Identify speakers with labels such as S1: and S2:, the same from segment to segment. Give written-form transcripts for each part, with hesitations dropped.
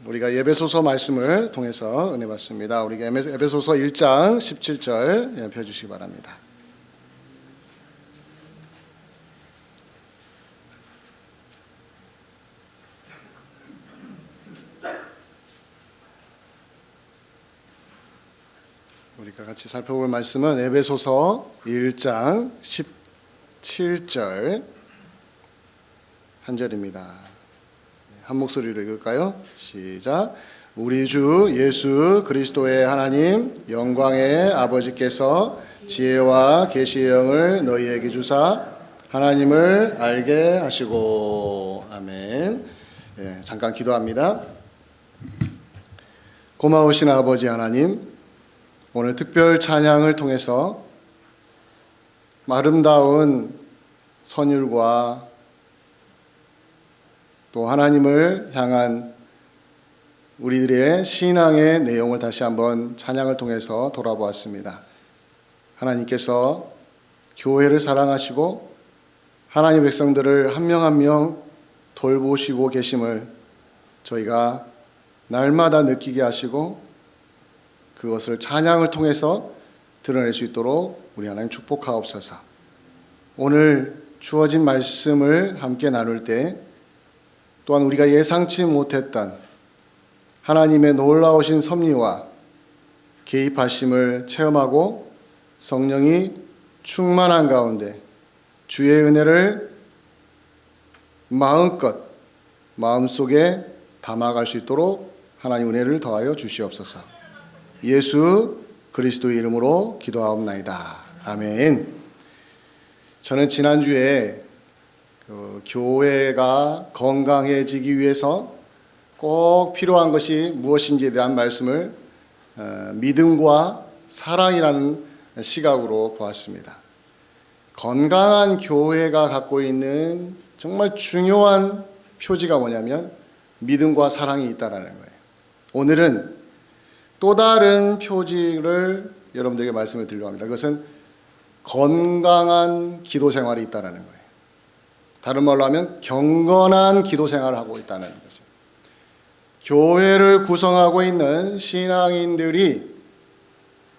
S1: 우리가 에베소서 말씀을 통해서 은혜 받습니다. 우리가 에베소서 1장 17절 펴주시기 바랍니다. 우리가 같이 살펴볼 말씀은 에베소서 1장 17절 한 절입니다. 한 목소리로 읽을까요? 시작. 우리 주 예수 그리스도의 하나님 영광의 아버지께서 지혜와 계시의 영을 너희에게 주사 하나님을 알게 하시고. 아멘. 잠깐 기도합니다. 고마우신 아버지 하나님, 오늘 특별 찬양을 통해서 아름다운 선율과 또 하나님을 향한 우리들의 신앙의 내용을 다시 한번 찬양을 통해서 돌아보았습니다. 하나님께서 교회를 사랑하시고 하나님 백성들을 한 명 한 명 돌보시고 계심을 저희가 날마다 느끼게 하시고 그것을 찬양을 통해서 드러낼 수 있도록 우리 하나님 축복하옵소서. 오늘 주어진 말씀을 함께 나눌 때 또한 우리가 예상치 못했던 하나님의 놀라우신 섭리와 개입하심을 체험하고 성령이 충만한 가운데 주의 은혜를 마음껏 마음속에 담아갈 수 있도록 하나님 은혜를 더하여 주시옵소서. 예수 그리스도의 이름으로 기도하옵나이다. 아멘. 저는 지난주에 교회가 건강해지기 위해서 꼭 필요한 것이 무엇인지에 대한 말씀을 믿음과 사랑이라는 시각으로 보았습니다. 건강한 교회가 갖고 있는 정말 중요한 표지가 뭐냐면 믿음과 사랑이 있다는 거예요. 오늘은 또 다른 표지를 여러분들에게 말씀을 드리려고 합니다. 그것은 건강한 기도 생활이 있다는 거예요. 다른 말로 하면 경건한 기도 생활을 하고 있다는 거죠. 교회를 구성하고 있는 신앙인들이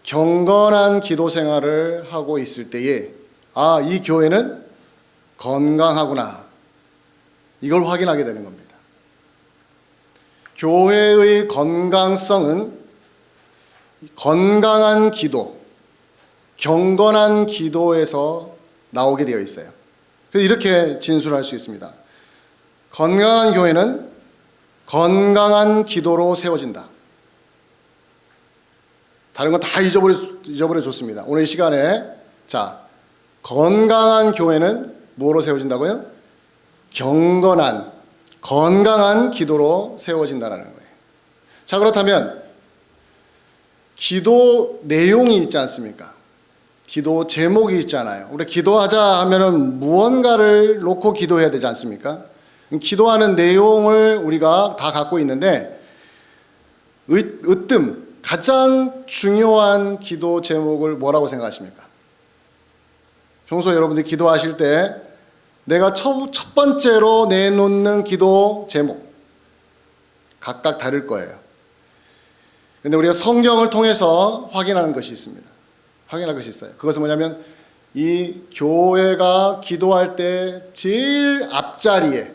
S1: 경건한 기도 생활을 하고 있을 때에 이 교회는 건강하구나, 이걸 확인하게 되는 겁니다. 교회의 건강성은 건강한 기도, 경건한 기도에서 나오게 되어 있어요. 그래서 이렇게 진술할 수 있습니다. 건강한 교회는 건강한 기도로 세워진다. 다른 건 다 잊어버려 줬습니다. 오늘 이 시간에 건강한 교회는 뭐로 세워진다고요? 경건한, 건강한 기도로 세워진다는 거예요. 그렇다면 기도 내용이 있지 않습니까? 기도 제목이 있잖아요. 우리 기도하자 하면은 무언가를 놓고 기도해야 되지 않습니까? 기도하는 내용을 우리가 다 갖고 있는데 으뜸 가장 중요한 기도 제목을 뭐라고 생각하십니까? 평소 여러분들이 기도하실 때 내가 첫 번째로 내놓는 기도 제목 각각 다를 거예요. 그런데 우리가 성경을 통해서 확인하는 것이 있습니다. 확인할 것이 있어요. 그것은 뭐냐면 이 교회가 기도할 때 제일 앞자리에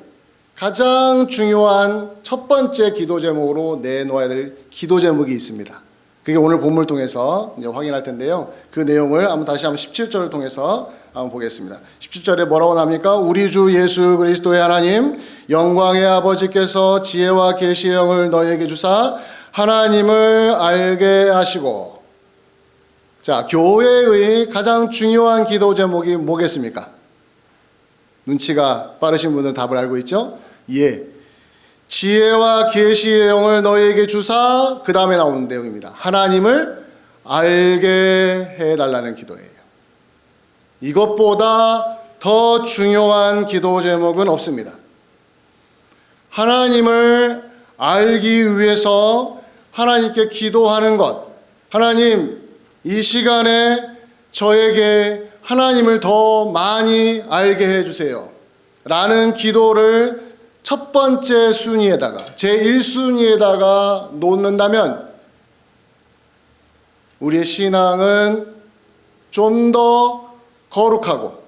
S1: 가장 중요한 첫 번째 기도 제목으로 내놓아야 될 기도 제목이 있습니다. 그게 오늘 본문을 통해서 이제 확인할 텐데요. 그 내용을 다시 한번 17절을 통해서 한번 보겠습니다. 17절에 뭐라고 나옵니까? 우리 주 예수 그리스도의 하나님 영광의 아버지께서 지혜와 계시의 영을 너희에게 주사 하나님을 알게 하시고. 교회의 가장 중요한 기도 제목이 뭐겠습니까? 눈치가 빠르신 분들은 답을 알고 있죠? 지혜와 계시의 영을 너희에게 주사, 그 다음에 나오는 내용입니다. 하나님을 알게 해달라는 기도예요. 이것보다 더 중요한 기도 제목은 없습니다. 하나님을 알기 위해서 하나님께 기도하는 것, 하나님 이 시간에 저에게 하나님을 더 많이 알게 해주세요 라는 기도를 첫 번째 순위에다가 제1순위에다가 놓는다면 우리의 신앙은 좀 더 거룩하고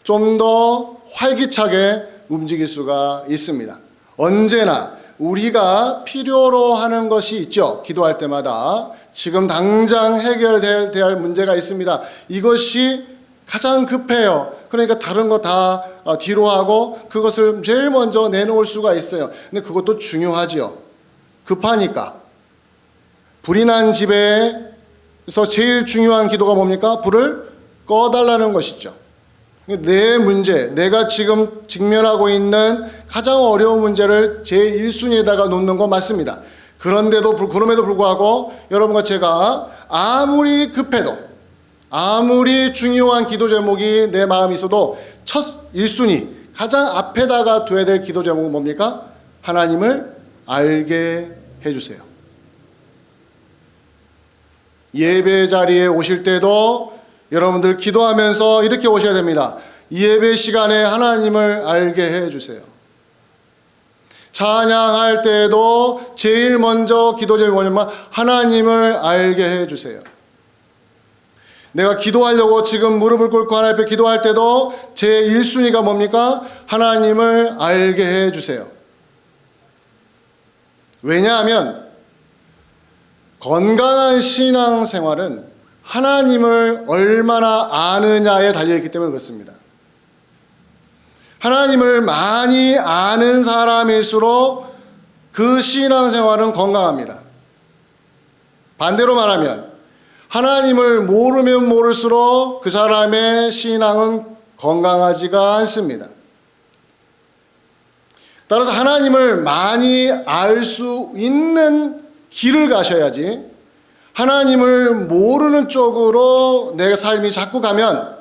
S1: 좀 더 활기차게 움직일 수가 있습니다. 언제나 우리가 필요로 하는 것이 있죠. 기도할 때마다 지금 당장 해결돼야 할 문제가 있습니다. 이것이 가장 급해요. 그러니까 다른 거 다 뒤로 하고 그것을 제일 먼저 내놓을 수가 있어요. 근데 그것도 중요하지요. 급하니까. 불이 난 집에서 제일 중요한 기도가 뭡니까? 불을 꺼달라는 것이죠. 내 문제, 내가 지금 직면하고 있는 가장 어려운 문제를 제1순위에다가 놓는 거 맞습니다. 그럼에도 불구하고 여러분과 제가 아무리 급해도 아무리 중요한 기도 제목이 내 마음에 있어도 첫 1순위 가장 앞에다가 둬야 될 기도 제목은 뭡니까? 하나님을 알게 해주세요. 예배 자리에 오실 때도 여러분들 기도하면서 이렇게 오셔야 됩니다. 예배 시간에 하나님을 알게 해주세요. 찬양할 때도 제일 먼저 기도 제목이 뭐냐면 하나님을 알게 해주세요. 내가 기도하려고 지금 무릎을 꿇고 하나님 앞에 기도할 때도 제1순위가 뭡니까? 하나님을 알게 해주세요. 왜냐하면 건강한 신앙생활은 하나님을 얼마나 아느냐에 달려있기 때문에 그렇습니다. 하나님을 많이 아는 사람일수록 그 신앙생활은 건강합니다. 반대로 말하면 하나님을 모르면 모를수록 그 사람의 신앙은 건강하지가 않습니다. 따라서 하나님을 많이 알 수 있는 길을 가셔야지 하나님을 모르는 쪽으로 내 삶이 자꾸 가면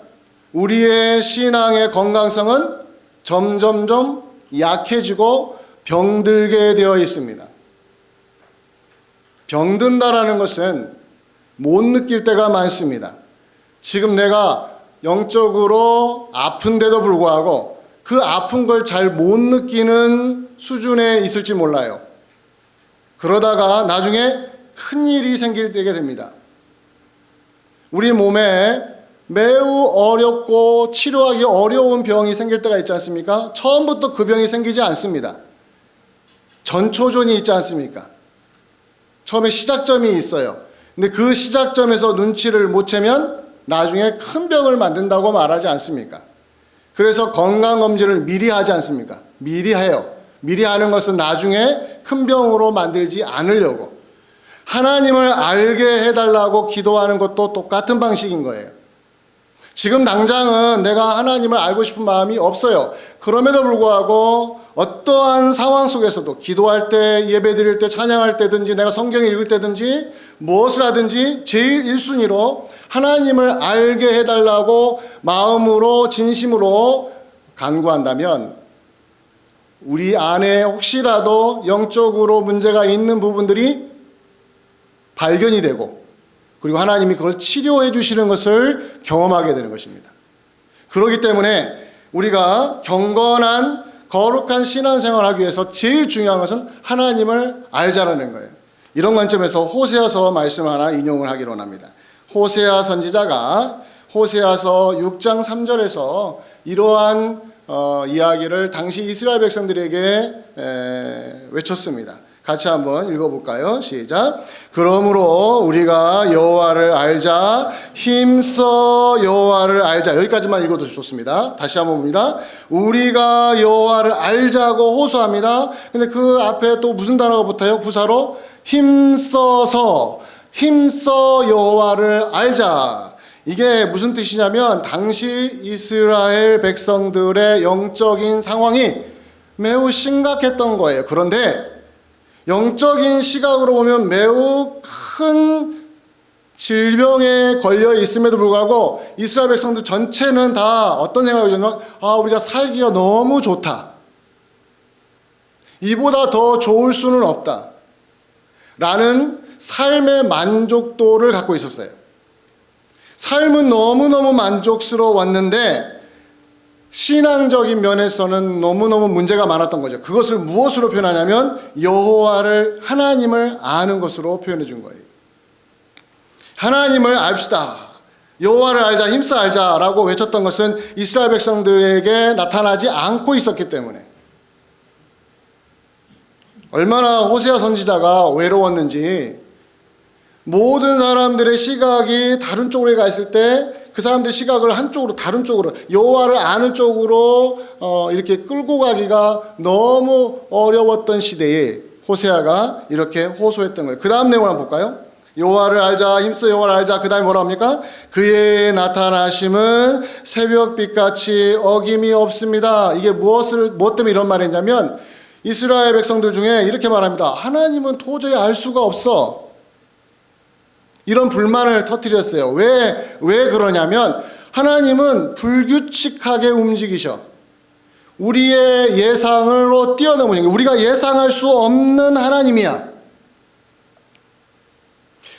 S1: 우리의 신앙의 건강성은 점점점 약해지고 병들게 되어 있습니다. 병든다라는 것은 못 느낄 때가 많습니다. 지금 내가 영적으로 아픈데도 불구하고 그 아픈 걸 잘 못 느끼는 수준에 있을지 몰라요. 그러다가 나중에 큰일이 생기게 됩니다. 우리 몸에 매우 어렵고 치료하기 어려운 병이 생길 때가 있지 않습니까? 처음부터 그 병이 생기지 않습니다. 전초전이 있지 않습니까? 처음에 시작점이 있어요. 근데 그 시작점에서 눈치를 못 채면 나중에 큰 병을 만든다고 말하지 않습니까? 그래서 건강검진을 미리 하지 않습니까? 미리 해요. 미리 하는 것은 나중에 큰 병으로 만들지 않으려고. 하나님을 알게 해달라고 기도하는 것도 똑같은 방식인 거예요. 지금 당장은 내가 하나님을 알고 싶은 마음이 없어요. 그럼에도 불구하고 어떠한 상황 속에서도 기도할 때, 예배 드릴 때, 찬양할 때든지 내가 성경을 읽을 때든지 무엇을 하든지 제일 1순위로 하나님을 알게 해달라고 마음으로 진심으로 간구한다면 우리 안에 혹시라도 영적으로 문제가 있는 부분들이 발견이 되고 그리고 하나님이 그걸 치료해 주시는 것을 경험하게 되는 것입니다. 그렇기 때문에 우리가 경건한 거룩한 신앙생활을 하기 위해서 제일 중요한 것은 하나님을 알자라는 거예요. 이런 관점에서 호세아서 말씀 하나 인용을 하기로 합니다. 호세아 선지자가 호세아서 6장 3절에서 이러한 이야기를 당시 이스라엘 백성들에게 외쳤습니다. 같이 한번 읽어볼까요? 시작. 그러므로 우리가 여호와를 알자, 힘써 여호와를 알자. 여기까지만 읽어도 좋습니다. 다시 한번 봅니다. 우리가 여호와를 알자고 호소합니다. 근데 그 앞에 또 무슨 단어가 붙어요? 부사로 힘써 여호와를 알자. 이게 무슨 뜻이냐면 당시 이스라엘 백성들의 영적인 상황이 매우 심각했던 거예요. 그런데 영적인 시각으로 보면 매우 큰 질병에 걸려 있음에도 불구하고 이스라엘 백성들 전체는 다 어떤 생각이 들냐면 우리가 살기가 너무 좋다. 이보다 더 좋을 수는 없다. 라는 삶의 만족도를 갖고 있었어요. 삶은 너무너무 만족스러웠는데 신앙적인 면에서는 너무너무 문제가 많았던 거죠. 그것을 무엇으로 표현하냐면 여호와를 하나님을 아는 것으로 표현해 준 거예요. 하나님을 압시다. 여호와를 알자, 힘써 알자라고 외쳤던 것은 이스라엘 백성들에게 나타나지 않고 있었기 때문에 얼마나 호세아 선지자가 외로웠는지 모든 사람들의 시각이 다른 쪽으로 가 있을 때 그 사람들의 시각을 한쪽으로 다른 쪽으로 여호와를 아는 쪽으로 이렇게 끌고 가기가 너무 어려웠던 시대에 호세아가 이렇게 호소했던 거예요. 그 다음 내용을 한번 볼까요? 여호와를 알자, 힘써 여호와를 알자. 그 다음에 뭐라 합니까? 그의 나타나심은 새벽빛같이 어김이 없습니다. 이게 무엇 때문에 이런 말을 했냐면 이스라엘 백성들 중에 이렇게 말합니다. 하나님은 도저히 알 수가 없어. 이런 불만을 터뜨렸어요. 왜 그러냐면 하나님은 불규칙하게 움직이셔. 우리의 예상으로 뛰어넘으신, 우리가 예상할 수 없는 하나님이야.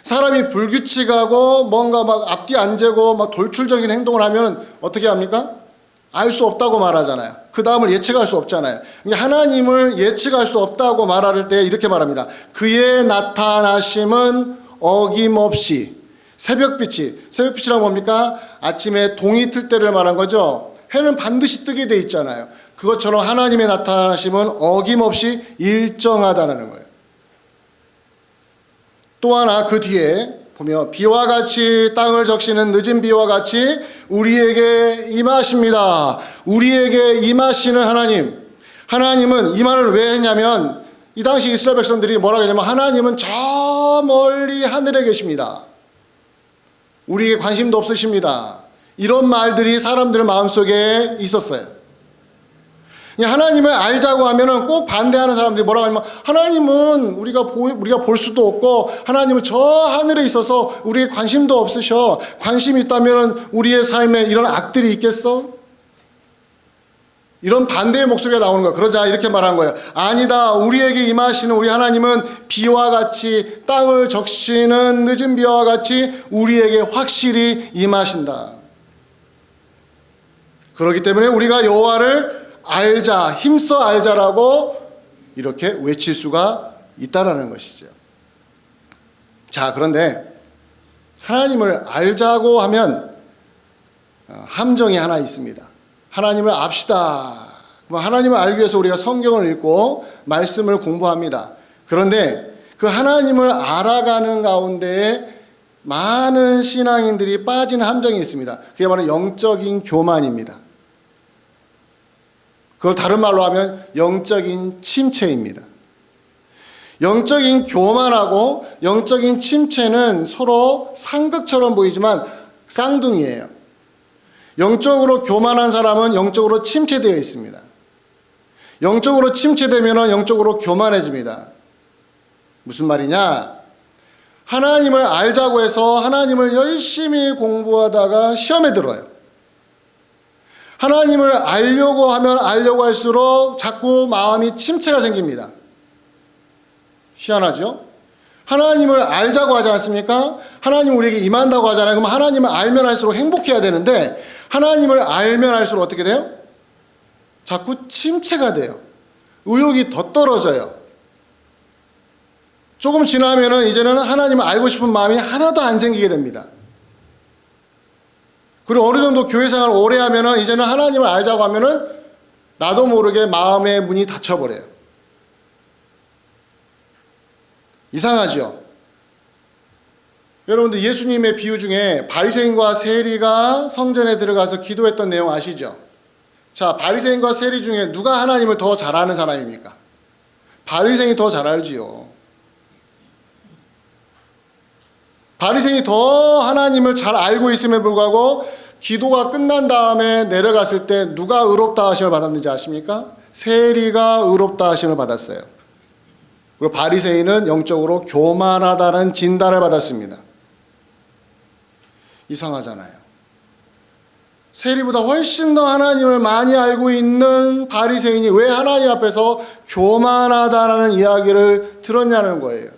S1: 사람이 불규칙하고 뭔가 막 앞뒤 안 재고 막 돌출적인 행동을 하면 어떻게 합니까? 알 수 없다고 말하잖아요. 그 다음을 예측할 수 없잖아요. 하나님을 예측할 수 없다고 말할 때 이렇게 말합니다. 그의 나타나심은 어김없이. 새벽빛이란 뭡니까? 아침에 동이 틀 때를 말한 거죠. 해는 반드시 뜨게 돼 있잖아요. 그것처럼 하나님의 나타나심은 어김없이 일정하다는 거예요. 또 하나 그 뒤에 보면 비와 같이 땅을 적시는 늦은 비와 같이 우리에게 임하십니다. 우리에게 임하시는 하나님은 이 말을 왜 했냐면 이 당시 이스라엘 백성들이 뭐라고 했냐면 하나님은 저 멀리 하늘에 계십니다. 우리에게 관심도 없으십니다. 이런 말들이 사람들 마음속에 있었어요. 하나님을 알자고 하면은 꼭 반대하는 사람들이 뭐라고 하냐면 하나님은 우리가 볼 수도 없고 하나님은 저 하늘에 있어서 우리에게 관심도 없으셔. 관심이 있다면은 우리의 삶에 이런 악들이 있겠어? 이런 반대의 목소리가 나오는 거예요. 그러자 이렇게 말한 거예요. 아니다. 우리에게 임하시는 우리 하나님은 비와 같이 땅을 적시는 늦은 비와 같이 우리에게 확실히 임하신다. 그렇기 때문에 우리가 여호와를 알자, 힘써 알자라고 이렇게 외칠 수가 있다라는 것이죠. 자, 그런데 하나님을 알자고 하면 함정이 하나 있습니다. 하나님을 압시다. 하나님을 알기 위해서 우리가 성경을 읽고 말씀을 공부합니다. 그런데 그 하나님을 알아가는 가운데에 많은 신앙인들이 빠지는 함정이 있습니다. 그게 바로 영적인 교만입니다. 그걸 다른 말로 하면 영적인 침체입니다. 영적인 교만하고 영적인 침체는 서로 상극처럼 보이지만 쌍둥이에요. 영적으로 교만한 사람은 영적으로 침체되어 있습니다. 영적으로 침체되면 영적으로 교만해집니다. 무슨 말이냐? 하나님을 알자고 해서 하나님을 열심히 공부하다가 시험에 들어요. 하나님을 알려고 하면 알려고 할수록 자꾸 마음이 침체가 생깁니다. 희한하죠? 하나님을 알자고 하지 않습니까? 하나님 우리에게 임한다고 하잖아요. 그럼 하나님을 알면 알수록 행복해야 되는데 하나님을 알면 알수록 어떻게 돼요? 자꾸 침체가 돼요. 의욕이 더 떨어져요. 조금 지나면 이제는 하나님을 알고 싶은 마음이 하나도 안 생기게 됩니다. 그리고 어느 정도 교회 생활을 오래 하면 이제는 하나님을 알자고 하면 나도 모르게 마음의 문이 닫혀버려요. 이상하죠? 여러분들 예수님의 비유 중에 바리새인과 세리가 성전에 들어가서 기도했던 내용 아시죠? 자, 바리새인과 세리 중에 누가 하나님을 더 잘 아는 사람입니까? 바리새인이 더 잘 알지요. 바리새인이 더 하나님을 잘 알고 있음에 불구하고 기도가 끝난 다음에 내려갔을 때 누가 의롭다 하심을 받았는지 아십니까? 세리가 의롭다 하심을 받았어요. 그리고 바리새인은 영적으로 교만하다는 진단을 받았습니다. 이상하잖아요. 세리보다 훨씬 더 하나님을 많이 알고 있는 바리새인이 왜 하나님 앞에서 교만하다라는 이야기를 들었냐는 거예요.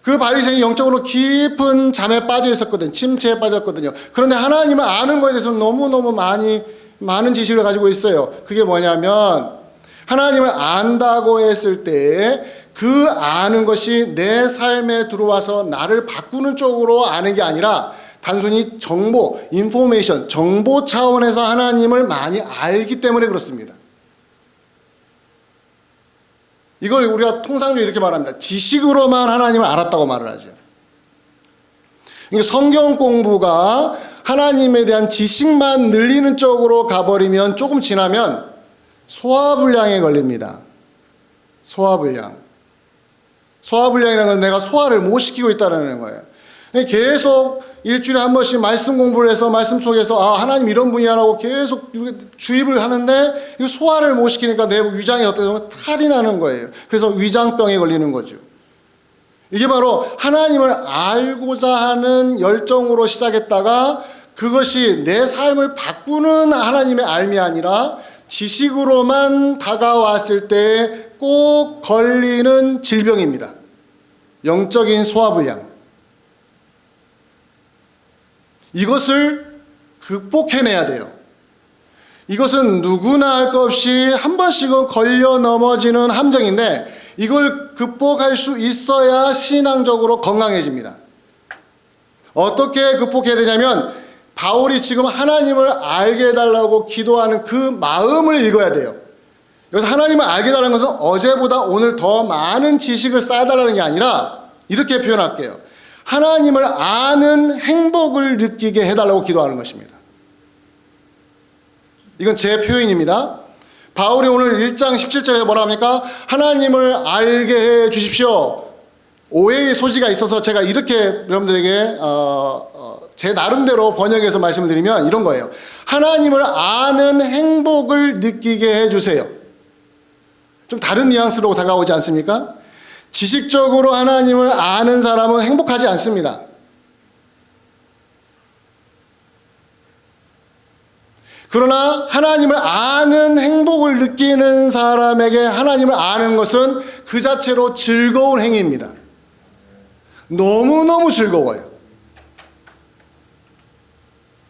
S1: 그 바리새인이 영적으로 깊은 잠에 빠져 있었거든요. 침체에 빠졌거든요. 그런데 하나님을 아는 것에 대해서 너무너무 많은 지식을 가지고 있어요. 그게 뭐냐면 하나님을 안다고 했을 때 그 아는 것이 내 삶에 들어와서 나를 바꾸는 쪽으로 아는 게 아니라 단순히 정보, 인포메이션, 정보 차원에서 하나님을 많이 알기 때문에 그렇습니다. 이걸 우리가 통상적으로 이렇게 말합니다. 지식으로만 하나님을 알았다고 말을 하죠. 성경 공부가 하나님에 대한 지식만 늘리는 쪽으로 가버리면 조금 지나면 소화불량에 걸립니다. 소화불량이라는 건 내가 소화를 못 시키고 있다는 거예요. 계속 일주일에 한 번씩 말씀 공부를 해서 말씀 속에서 하나님 이런 분이야라고 계속 주입을 하는데 이 소화를 못 시키니까 내 위장이 어떻게 보면 탈이 나는 거예요. 그래서 위장병에 걸리는 거죠. 이게 바로 하나님을 알고자 하는 열정으로 시작했다가 그것이 내 삶을 바꾸는 하나님의 알미 아니라 지식으로만 다가왔을 때 꼭 걸리는 질병입니다. 영적인 소화불량. 이것을 극복해내야 돼요. 이것은 누구나 할 것 없이 한 번씩은 걸려 넘어지는 함정인데 이걸 극복할 수 있어야 신앙적으로 건강해집니다. 어떻게 극복해야 되냐면 바울이 지금 하나님을 알게 해달라고 기도하는 그 마음을 읽어야 돼요. 여기서 하나님을 알게 해달라는 것은 어제보다 오늘 더 많은 지식을 쌓아달라는 게 아니라 이렇게 표현할게요. 하나님을 아는 행복을 느끼게 해달라고 기도하는 것입니다. 이건 제 표현입니다. 바울이 오늘 1장 17절에 뭐라 합니까? 하나님을 알게 해 주십시오. 오해의 소지가 있어서 제가 이렇게 여러분들에게 제 나름대로 번역해서 말씀을 드리면 이런 거예요. 하나님을 아는 행복을 느끼게 해 주세요. 좀 다른 뉘앙스로 다가오지 않습니까? 지식적으로 하나님을 아는 사람은 행복하지 않습니다. 그러나 하나님을 아는 행복을 느끼는 사람에게 하나님을 아는 것은 그 자체로 즐거운 행위입니다. 너무너무 즐거워요.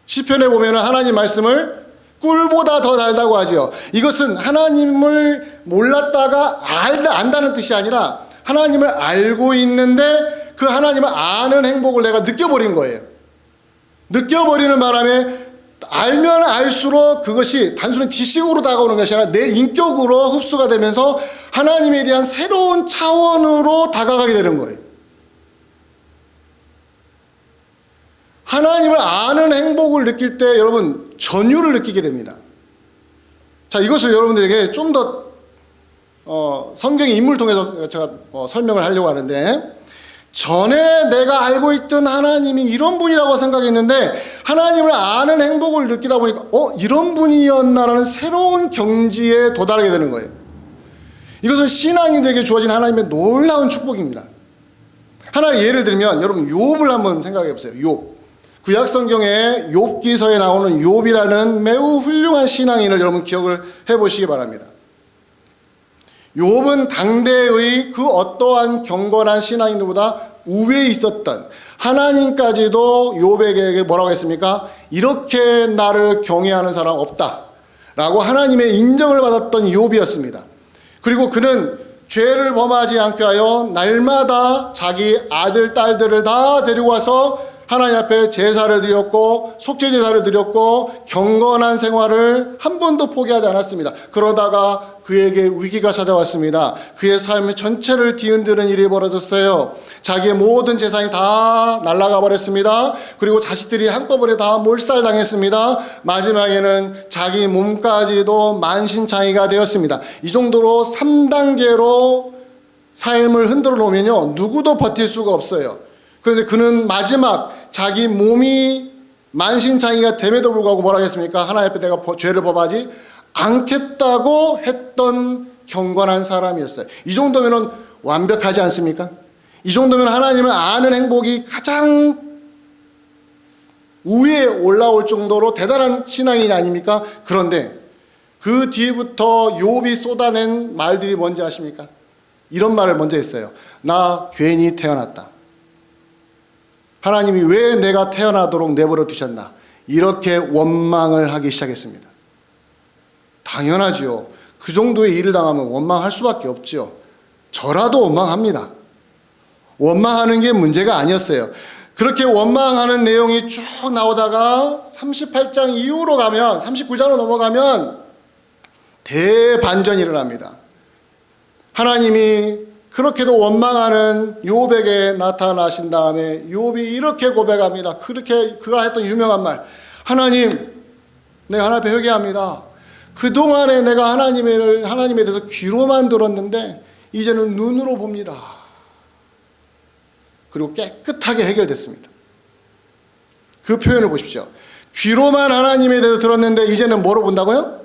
S1: 시편에 보면 하나님 말씀을 꿀보다 더 달다고 하죠. 이것은 하나님을 몰랐다가 안다는 뜻이 아니라 하나님을 알고 있는데 그 하나님을 아는 행복을 내가 느껴버린 거예요. 느껴버리는 바람에 알면 알수록 그것이 단순히 지식으로 다가오는 것이 아니라 내 인격으로 흡수가 되면서 하나님에 대한 새로운 차원으로 다가가게 되는 거예요. 하나님을 아는 행복을 느낄 때 여러분 전율을 느끼게 됩니다. 자, 이것을 여러분들에게 좀 더 성경의 인물을 통해서 제가 설명을 하려고 하는데 전에 내가 알고 있던 하나님이 이런 분이라고 생각했는데 하나님을 아는 행복을 느끼다 보니까 이런 분이었나라는 새로운 경지에 도달하게 되는 거예요. 이것은 신앙인들에게 주어진 하나님의 놀라운 축복입니다. 하나의 예를 들면 여러분 욥을 한번 생각해 보세요. 욥. 구약 성경에 욥기서에 나오는 욥이라는 매우 훌륭한 신앙인을 여러분 기억을 해보시기 바랍니다. 욥은 당대의 그 어떠한 경건한 신앙인들보다 우위에 있었던 하나님까지도 욥에게 뭐라고 했습니까? 이렇게 나를 경외하는 사람 없다 라고 하나님의 인정을 받았던 욥이었습니다. 그리고 그는 죄를 범하지 않게 하여 날마다 자기 아들 딸들을 다 데리고 와서 하나님 앞에 제사를 드렸고 속죄 제사를 드렸고 경건한 생활을 한 번도 포기하지 않았습니다. 그러다가 그에게 위기가 찾아왔습니다. 그의 삶의 전체를 뒤흔드는 일이 벌어졌어요. 자기의 모든 재산이 다 날아가 버렸습니다. 그리고 자식들이 한꺼번에 다 몰살당했습니다. 마지막에는 자기 몸까지도 만신창이가 되었습니다. 이 정도로 3단계로 삶을 흔들어 놓으면요 누구도 버틸 수가 없어요. 그런데 그는 마지막 자기 몸이 만신창이가 됨에도 불구하고 뭐라고 했습니까? 하나님 앞에 내가 죄를 범하지 않겠다고 했던 경건한 사람이었어요. 이 정도면 완벽하지 않습니까? 이 정도면 하나님을 아는 행복이 가장 위에 올라올 정도로 대단한 신앙인이 아닙니까? 그런데 그 뒤부터 욥이 쏟아낸 말들이 뭔지 아십니까? 이런 말을 먼저 했어요. 나 괜히 태어났다. 하나님이 왜 내가 태어나도록 내버려 두셨나? 이렇게 원망을 하기 시작했습니다. 당연하지요. 그 정도의 일을 당하면 원망할 수밖에 없지요. 저라도 원망합니다. 원망하는 게 문제가 아니었어요. 그렇게 원망하는 내용이 쭉 나오다가 38장 이후로 가면, 39장으로 넘어가면 대반전이 일어납니다. 하나님이 그렇게도 원망하는 욥에게 나타나신 다음에 욥이 이렇게 고백합니다. 그렇게 그가 했던 유명한 말, 하나님, 내가 하나님 앞에 회개합니다. 그동안에 내가 하나님에 대해서 귀로만 들었는데 이제는 눈으로 봅니다. 그리고 깨끗하게 해결됐습니다. 그 표현을 보십시오. 귀로만 하나님에 대해서 들었는데 이제는 뭐로 본다고요?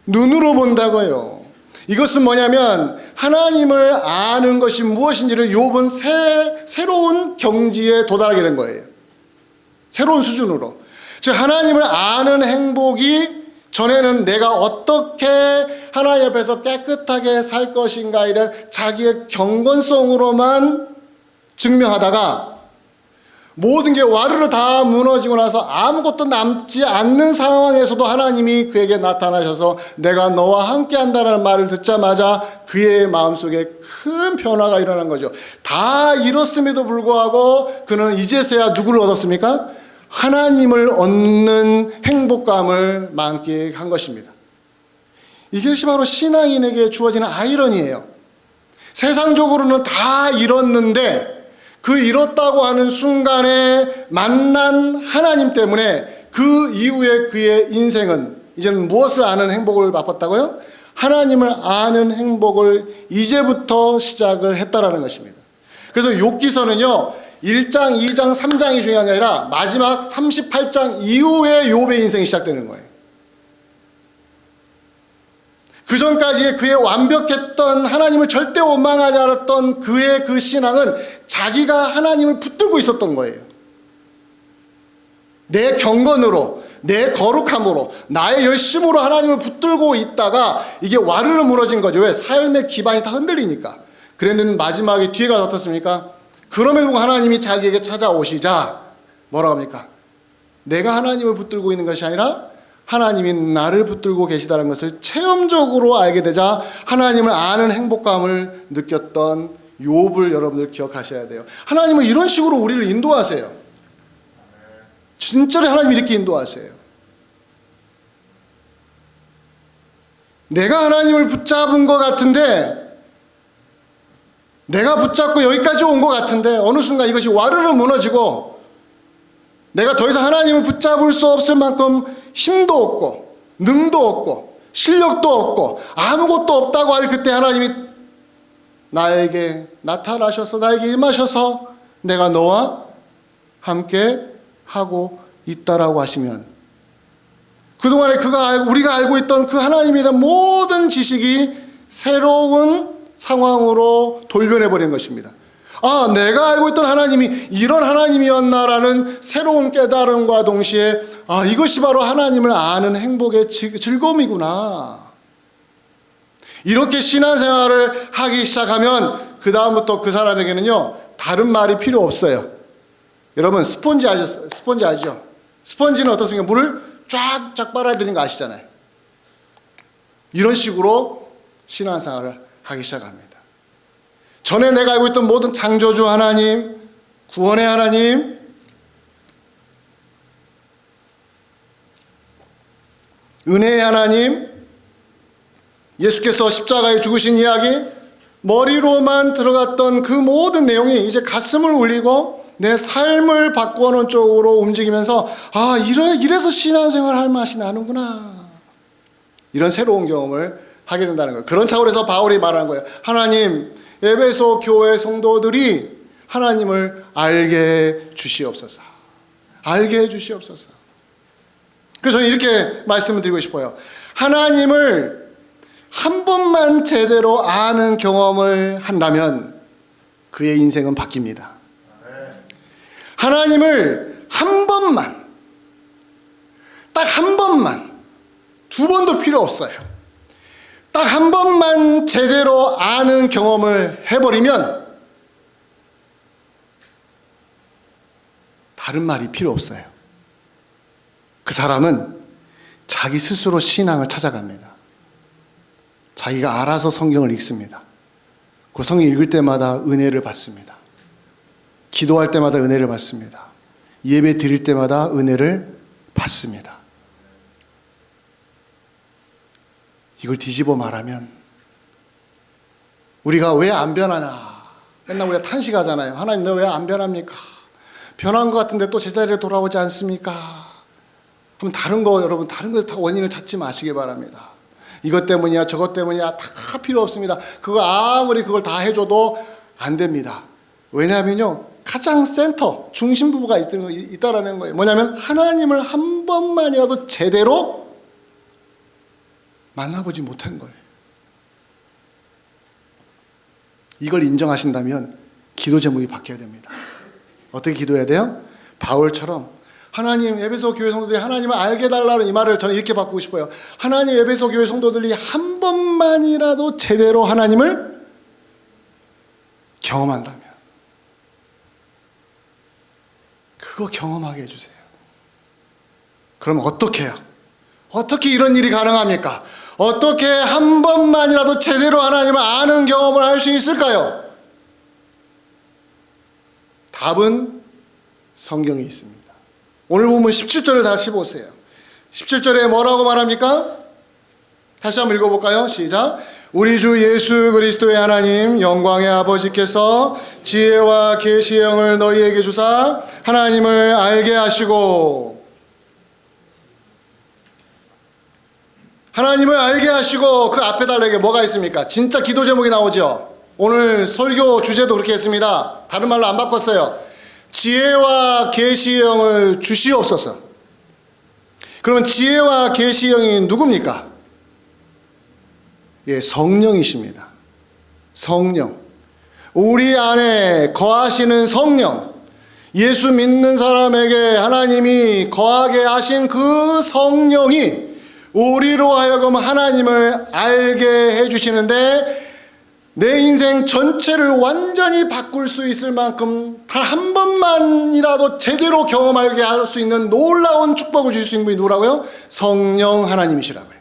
S1: 눈으로 본다고요. 이것은 뭐냐면 하나님을 아는 것이 무엇인지를 욥은 새로운 경지에 도달하게 된 거예요. 새로운 수준으로. 즉 하나님을 아는 행복이 전에는 내가 어떻게 하나님 앞에서 깨끗하게 살 것인가에 대한 자기의 경건성으로만 증명하다가 모든 게 와르르 다 무너지고 나서 아무것도 남지 않는 상황에서도 하나님이 그에게 나타나셔서 내가 너와 함께 한다는 말을 듣자마자 그의 마음속에 큰 변화가 일어난 거죠. 다 이뤘음에도 불구하고 그는 이제서야 누구를 얻었습니까? 하나님을 얻는 행복감을 만끽한 것입니다. 이것이 바로 신앙인에게 주어지는 아이러니예요. 세상적으로는 다 이뤘는데 그 이뤘다고 하는 순간에 만난 하나님 때문에 그 이후에 그의 인생은 이제는 무엇을 아는 행복을 맛봤다고요? 하나님을 아는 행복을 이제부터 시작을 했다라는 것입니다. 그래서 욥기서는요 1장, 2장, 3장이 중요한 게 아니라 마지막 38장 이후에 욥의 인생이 시작되는 거예요. 그 전까지의 그의 완벽했던 하나님을 절대 원망하지 않았던 그의 그 신앙은 자기가 하나님을 붙들고 있었던 거예요. 내 경건으로, 내 거룩함으로, 나의 열심으로 하나님을 붙들고 있다가 이게 와르르 무너진 거죠. 왜? 삶의 기반이 다 흔들리니까. 그랬는데 마지막에 뒤에가 어떻습니까? 그럼에도 하나님이 자기에게 찾아오시자 뭐라고 합니까? 내가 하나님을 붙들고 있는 것이 아니라 하나님이 나를 붙들고 계시다는 것을 체험적으로 알게 되자 하나님을 아는 행복감을 느꼈던 욥을 여러분들 기억하셔야 돼요. 하나님은 이런 식으로 우리를 인도하세요. 진짜로 하나님이 이렇게 인도하세요. 내가 하나님을 붙잡은 것 같은데, 내가 붙잡고 여기까지 온 것 같은데 어느 순간 이것이 와르르 무너지고 내가 더 이상 하나님을 붙잡을 수 없을 만큼 힘도 없고 능도 없고 실력도 없고 아무것도 없다고 할 그때 하나님이 나에게 나타나셔서 나에게 임하셔서 내가 너와 함께 하고 있다라고 하시면 그동안에 우리가 알고 있던 그 하나님에 대한 모든 지식이 새로운 상황으로 돌변해버린 것입니다. 아, 내가 알고 있던 하나님이 이런 하나님이었나라는 새로운 깨달음과 동시에 아, 이것이 바로 하나님을 아는 행복의 즐거움이구나. 이렇게 신앙생활을 하기 시작하면 그 다음부터 그 사람에게는요 다른 말이 필요 없어요. 여러분 스펀지 알죠? 스펀지는 어떻습니까? 물을 쫙쫙 빨아들이는 거 아시잖아요. 이런 식으로 신앙생활을 하기 시작합니다. 전에 내가 알고 있던 모든 창조주 하나님, 구원의 하나님, 은혜의 하나님, 예수께서 십자가에 죽으신 이야기, 머리로만 들어갔던 그 모든 내용이 이제 가슴을 울리고 내 삶을 바꾸는 쪽으로 움직이면서 아, 이래서 신앙생활 할 맛이 나는구나. 이런 새로운 경험을 하게 된다는 거예요. 그런 차원에서 바울이 말하는 거예요. 하나님, 에베소 교회 성도들이 하나님을 알게 주시옵소서. 알게 해주시옵소서. 그래서 이렇게 말씀을 드리고 싶어요. 하나님을 한 번만 제대로 아는 경험을 한다면 그의 인생은 바뀝니다. 하나님을 한 번만, 딱 한 번만, 두 번도 필요 없어요. 딱 한 번만 제대로 아는 경험을 해버리면 다른 말이 필요 없어요. 그 사람은 자기 스스로 신앙을 찾아갑니다. 자기가 알아서 성경을 읽습니다. 그 성경 읽을 때마다 은혜를 받습니다. 기도할 때마다 은혜를 받습니다. 예배 드릴 때마다 은혜를 받습니다. 이걸 뒤집어 말하면 우리가 왜 안 변하냐, 맨날 우리가 탄식하잖아요. 하나님 너 왜 안 변합니까? 변한 것 같은데 또 제자리에 돌아오지 않습니까? 그럼 다른 거 다 원인을 찾지 마시기 바랍니다. 이것 때문이야 저것 때문이야 다 필요 없습니다. 그거 아무리 그걸 다 해줘도 안 됩니다. 왜냐하면요, 가장 센터 중심부가 있다라는 거예요. 뭐냐면 하나님을 한 번만이라도 제대로 만나보지 못한 거예요. 이걸 인정하신다면 기도 제목이 바뀌어야 됩니다. 어떻게 기도해야 돼요? 바울처럼 하나님, 에베소 교회 성도들이 하나님을 알게 달라는 이 말을 저는 이렇게 바꾸고 싶어요. 하나님, 에베소 교회 성도들이 한 번만이라도 제대로 하나님을 경험한다면 그거 경험하게 해주세요. 그럼 어떻게 해요? 어떻게 이런 일이 가능합니까? 어떻게 한 번만이라도 제대로 하나님을 아는 경험을 할 수 있을까요? 답은 성경에 있습니다. 오늘 보면 17절을 다시 보세요. 17절에 뭐라고 말합니까? 다시 한번 읽어볼까요? 시작. 우리 주 예수 그리스도의 하나님 영광의 아버지께서 지혜와 계시의 영을 너희에게 주사 하나님을 알게 하시고, 하나님을 알게 하시고, 그 앞에 달에게 뭐가 있습니까? 진짜 기도 제목이 나오죠. 오늘 설교 주제도 그렇게 했습니다. 다른 말로 안 바꿨어요. 지혜와 계시의 영을 주시옵소서. 그러면 지혜와 계시의 영이 누굽니까? 예, 성령이십니다. 성령. 우리 안에 거하시는 성령. 예수 믿는 사람에게 하나님이 거하게 하신 그 성령이 우리로 하여금 하나님을 알게 해주시는데, 내 인생 전체를 완전히 바꿀 수 있을 만큼 단 한 번만이라도 제대로 경험하게 할 수 있는 놀라운 축복을 주실 수 있는 분이 누구라고요? 성령 하나님이시라고요.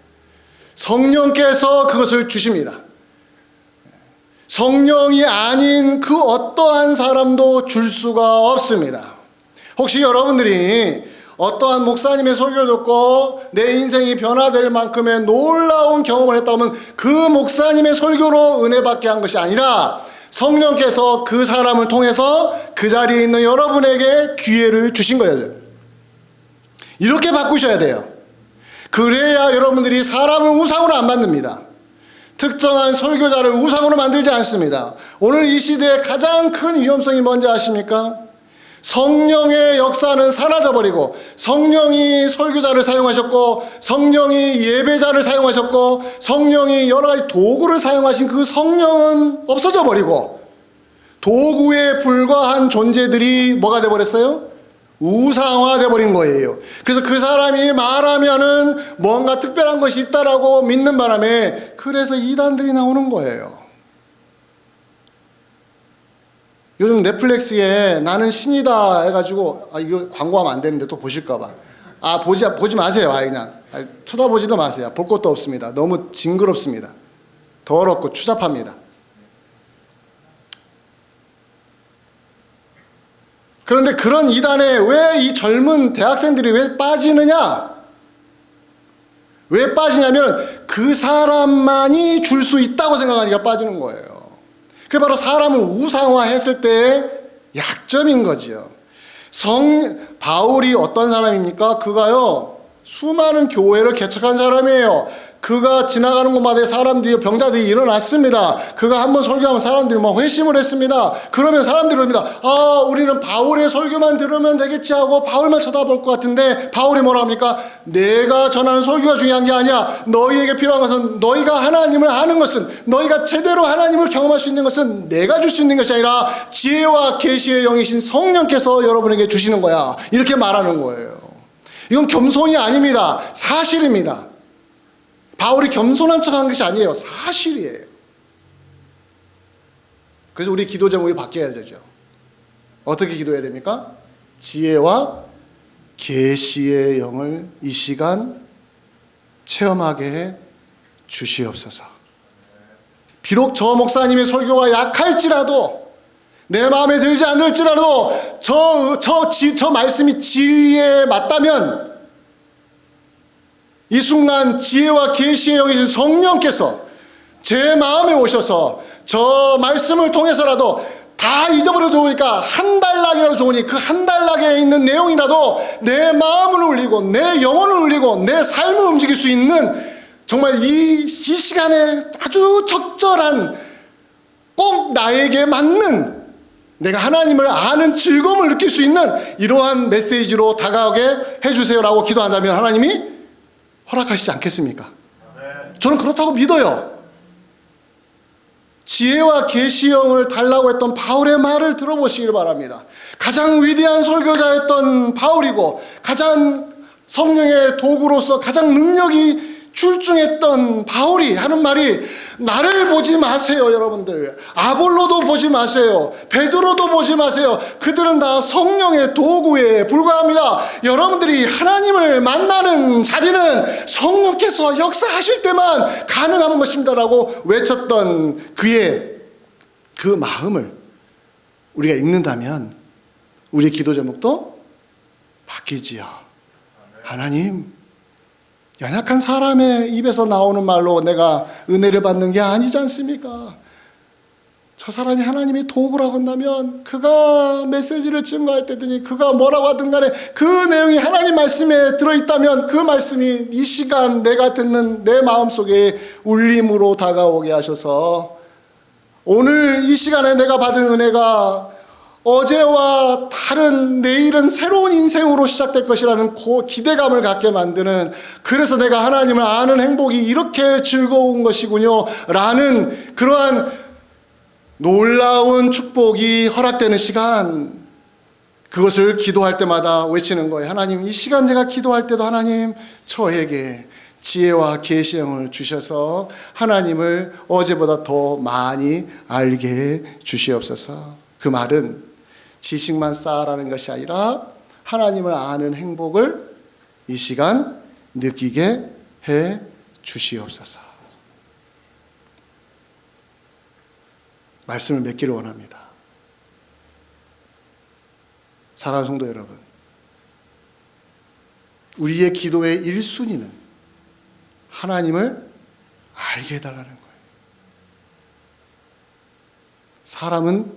S1: 성령께서 그것을 주십니다. 성령이 아닌 그 어떠한 사람도 줄 수가 없습니다. 혹시 여러분들이 어떠한 목사님의 설교를 듣고 내 인생이 변화될 만큼의 놀라운 경험을 했다 하면 그 목사님의 설교로 은혜받게 한 것이 아니라 성령께서 그 사람을 통해서 그 자리에 있는 여러분에게 기회를 주신 거예요. 이렇게 바꾸셔야 돼요. 그래야 여러분들이 사람을 우상으로 안 만듭니다. 특정한 설교자를 우상으로 만들지 않습니다. 오늘 이 시대의 가장 큰 위험성이 뭔지 아십니까? 성령의 역사는 사라져버리고, 성령이 설교자를 사용하셨고, 성령이 예배자를 사용하셨고, 성령이 여러 가지 도구를 사용하신 그 성령은 없어져 버리고, 도구에 불과한 존재들이 뭐가 돼버렸어요? 우상화돼 버린 거예요. 그래서 그 사람이 말하면은 뭔가 특별한 것이 있다라고 믿는 바람에 그래서 이단들이 나오는 거예요. 요즘 넷플릭스에 나는 신이다 해가지고, 이거 광고하면 안 되는데 또 보실까봐. 보지 마세요. 그냥. 쳐다보지도 마세요. 볼 것도 없습니다. 너무 징그럽습니다. 더럽고 추잡합니다. 그런데 그런 이단에 왜 이 젊은 대학생들이 왜 빠지느냐? 왜 빠지냐면 그 사람만이 줄 수 있다고 생각하니까 빠지는 거예요. 그게 바로 사람을 우상화했을 때의 약점인 거지요. 바울이 어떤 사람입니까? 그가요, 수많은 교회를 개척한 사람이에요. 그가 지나가는 곳마다 사람들이, 병자들이 일어났습니다. 그가 한번 설교하면 사람들이 막 회심을 했습니다. 그러면 사람들이 그럽니다. 우리는 바울의 설교만 들으면 되겠지 하고 바울만 쳐다볼 것 같은데, 바울이 뭐라 합니까? 내가 전하는 설교가 중요한 게 아니야. 너희에게 필요한 것은, 너희가 하나님을 아는 것은, 너희가 제대로 하나님을 경험할 수 있는 것은 내가 줄 수 있는 것이 아니라 지혜와 계시의 영이신 성령께서 여러분에게 주시는 거야. 이렇게 말하는 거예요. 이건 겸손이 아닙니다. 사실입니다. 바울이 겸손한 척한 것이 아니에요. 사실이에요. 그래서 우리 기도 제목이 바뀌어야 되죠. 어떻게 기도해야 됩니까? 지혜와 계시의 영을 이 시간 체험하게 해 주시옵소서. 비록 저 목사님의 설교가 약할지라도, 내 마음에 들지 않을지라도 저 말씀이 진리에 맞다면 이 순간 지혜와 계시의 영이신 성령께서 제 마음에 오셔서 저 말씀을 통해서라도 다 잊어버려도 좋으니까 한 단락이라도 좋으니 그 한 단락에 있는 내용이라도 내 마음을 울리고 내 영혼을 울리고 내 삶을 움직일 수 있는, 정말 이 시간에 아주 적절한, 꼭 나에게 맞는, 내가 하나님을 아는 즐거움을 느낄 수 있는 이러한 메시지로 다가오게 해주세요라고 기도한다면 하나님이 허락하시지 않겠습니까? 저는 그렇다고 믿어요. 지혜와 계시형을 달라고 했던 바울의 말을 들어보시길 바랍니다. 가장 위대한 설교자였던 바울이고 가장 성령의 도구로서 가장 능력이 출중했던 바울이 하는 말이, 나를 보지 마세요 여러분들. 아볼로도 보지 마세요. 베드로도 보지 마세요. 그들은 다 성령의 도구에 불과합니다. 여러분들이 하나님을 만나는 자리는 성령께서 역사하실 때만 가능한 것입니다라고 외쳤던 그의 그 마음을 우리가 읽는다면 우리의 기도 제목도 바뀌지요. 하나님, 연약한 사람의 입에서 나오는 말로 내가 은혜를 받는 게 아니지 않습니까? 저 사람이 하나님의 도구라고 한다면 그가 메시지를 증거할 때든지 그가 뭐라고 하든 간에 그 내용이 하나님 말씀에 들어있다면 그 말씀이 이 시간 내가 듣는 내 마음속에 울림으로 다가오게 하셔서 오늘 이 시간에 내가 받은 은혜가 어제와 다른 내일은 새로운 인생으로 시작될 것이라는 기대감을 갖게 만드는, 그래서 내가 하나님을 아는 행복이 이렇게 즐거운 것이군요 라는 그러한 놀라운 축복이 허락되는 시간, 그것을 기도할 때마다 외치는 거예요. 하나님, 이 시간 제가 기도할 때도 하나님 저에게 지혜와 계시의 영을 주셔서 하나님을 어제보다 더 많이 알게 주시옵소서. 그 말은 지식만 쌓아라는 것이 아니라 하나님을 아는 행복을 이 시간 느끼게 해 주시옵소서. 말씀을 맺기를 원합니다. 사랑하는 성도 여러분, 우리의 기도의 1순위는 하나님을 알게 해달라는 거예요. 사람은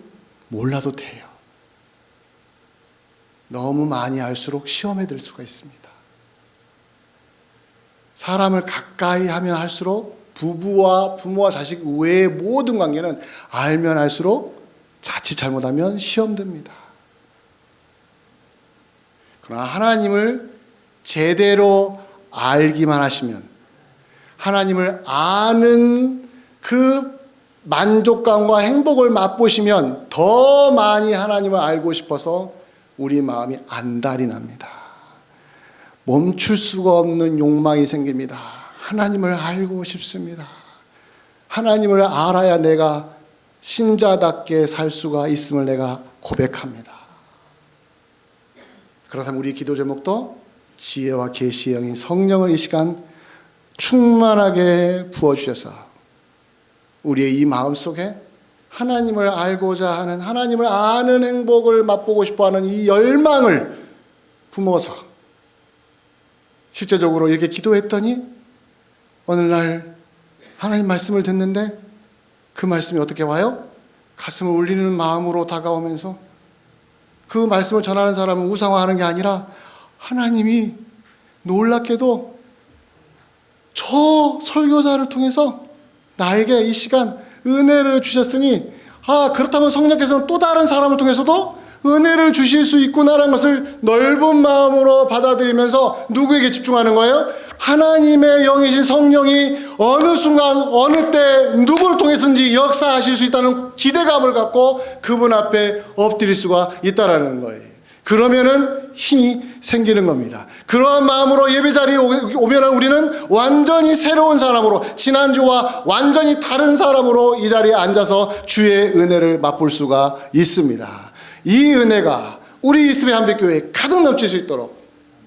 S1: 몰라도 돼요. 너무 많이 알수록 시험에 들 수가 있습니다. 사람을 가까이 하면 할수록 부모와 자식 외의 모든 관계는 알면 알수록 자칫 잘못하면 시험 듭니다. 그러나 하나님을 제대로 알기만 하시면, 하나님을 아는 그 만족감과 행복을 맛보시면 더 많이 하나님을 알고 싶어서 우리 마음이 안달이 납니다. 멈출 수가 없는 욕망이 생깁니다. 하나님을 알고 싶습니다. 하나님을 알아야 내가 신자답게 살 수가 있음을 내가 고백합니다. 그렇다면 우리 기도 제목도 지혜와 계시의 영인 성령을 이 시간 충만하게 부어주셔서 우리의 이 마음속에 하나님을 알고자 하는, 하나님을 아는 행복을 맛보고 싶어하는 이 열망을 품어서 실제적으로 이렇게 기도했더니 어느 날 하나님 말씀을 듣는데 그 말씀이 어떻게 와요? 가슴을 울리는 마음으로 다가오면서 그 말씀을 전하는 사람은 우상화하는 게 아니라 하나님이 놀랍게도 저 설교자를 통해서 나에게 이 시간 은혜를 주셨으니, 그렇다면 성령께서는 또 다른 사람을 통해서도 은혜를 주실 수 있구나라는 것을 넓은 마음으로 받아들이면서 누구에게 집중하는 거예요? 하나님의 영이신 성령이 어느 순간 어느 때 누구를 통해서든지 역사하실 수 있다는 기대감을 갖고 그분 앞에 엎드릴 수가 있다라는 거예요. 그러면은 힘이 생기는 겁니다. 그러한 마음으로 예배 자리에 오면 우리는 완전히 새로운 사람으로, 지난주와 완전히 다른 사람으로 이 자리에 앉아서 주의 은혜를 맛볼 수가 있습니다. 이 은혜가 우리 이스라엘 한빛교회에 가득 넘칠 수 있도록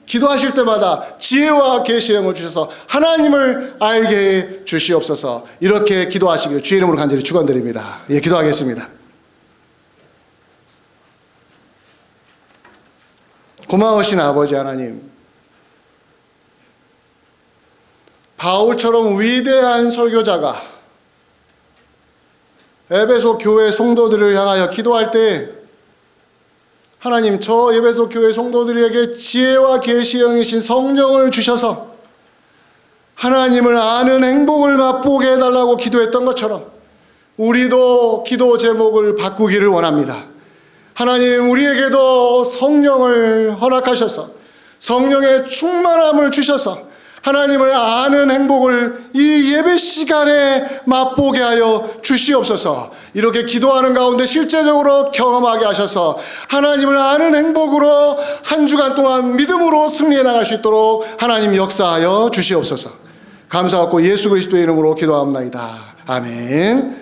S1: 기도하실 때마다 지혜와 계시의 영을 주셔서 하나님을 알게 해 주시옵소서. 이렇게 기도하시기를 주의 이름으로 간절히 축원드립니다. 예, 기도하겠습니다. 고마우신 아버지 하나님, 바울처럼 위대한 설교자가 에베소 교회 성도들을 향하여 기도할 때 하나님, 저 에베소 교회 성도들에게 지혜와 계시의 영이신 성령을 주셔서 하나님을 아는 행복을 맛보게 해달라고 기도했던 것처럼 우리도 기도 제목을 바꾸기를 원합니다. 하나님, 우리에게도 성령을 허락하셔서 성령의 충만함을 주셔서 하나님을 아는 행복을 이 예배 시간에 맛보게 하여 주시옵소서. 이렇게 기도하는 가운데 실제적으로 경험하게 하셔서 하나님을 아는 행복으로 한 주간 동안 믿음으로 승리해 나갈 수 있도록 하나님 역사하여 주시옵소서. 감사하고 예수 그리스도의 이름으로 기도합니다. 아멘.